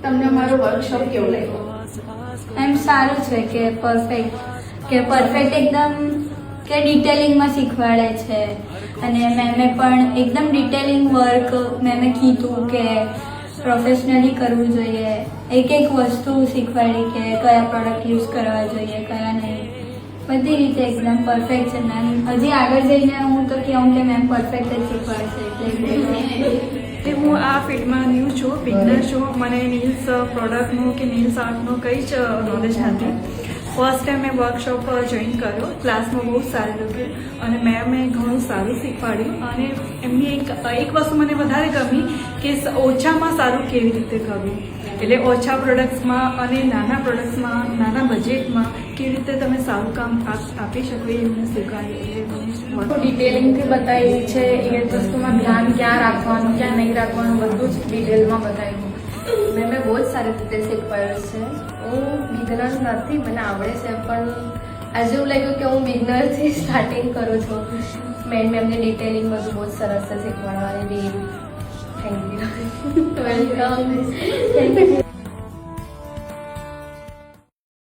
તમને અમારો વર્કશોપ કેવો લાગ્યો? એમ સારું છે કે પરફેક્ટ એકદમ કે ડિટેલિંગમાં શીખવાડે છે અને મેમે પણ એકદમ ડિટેલિંગ વર્ક મેમે કીધું કે પ્રોફેશનલી કરવું જોઈએ. એક વસ્તુ શીખવાડી કે કયા પ્રોડક્ટ યુઝ કરવા જોઈએ કયા નહીં, બધી રીતે એકદમ પરફેક્ટ છે મેમ. હજી આગળ જઈને હું તો કહું કે મેમ પરફેક્ટ જ શીખવાડશે એટલે હું આ ફિલ્ડમાં ન્યૂ છું, બિગનર છું. મને નેલ્સ પ્રોડક્ટનું કે નેલ્સ આર્ટનું કંઈ જ નોલેજ નથી. ફર્સ્ટ ટાઈમ મેં વર્કશોપ જોઈન કર્યો. ક્લાસમાં બહુ સારું લાગ્યું અને મેં ઘણું સારું શીખવાડ્યું. અને એમની એક વસ્તુ મને વધારે ગમી કે ઓછામાં સારું કેવી રીતે કરવું, એટલે ઓછા પ્રોડક્ટ્સમાં અને નાના પ્રોડક્ટ્સમાં નાના બજેટમાં કેવી રીતે તમે સારું કામ આપી શકો એ મને શીખવાડ્યું. એટલે ડિટેલિંગથી બતાવી છે, એ વસ્તુમાં ધ્યાન ક્યાં રાખવાનું ક્યાં નહીં રાખવાનું બધું જ ડિટેલમાં બતાવ્યું. મેં બહુ જ સારી રીતે શીખવાડ્યું છે. હું બિગનર નથી, મને આવડે છે, પણ આજે એવું લાગ્યું કે હું બિગનરથી સ્ટાર્ટિંગ કરું છું. મેમને ડિટેલિંગ બધું બહુ જ સરસ છે શીખવાડવાની રીત. Thank you. Welcome. Thank you.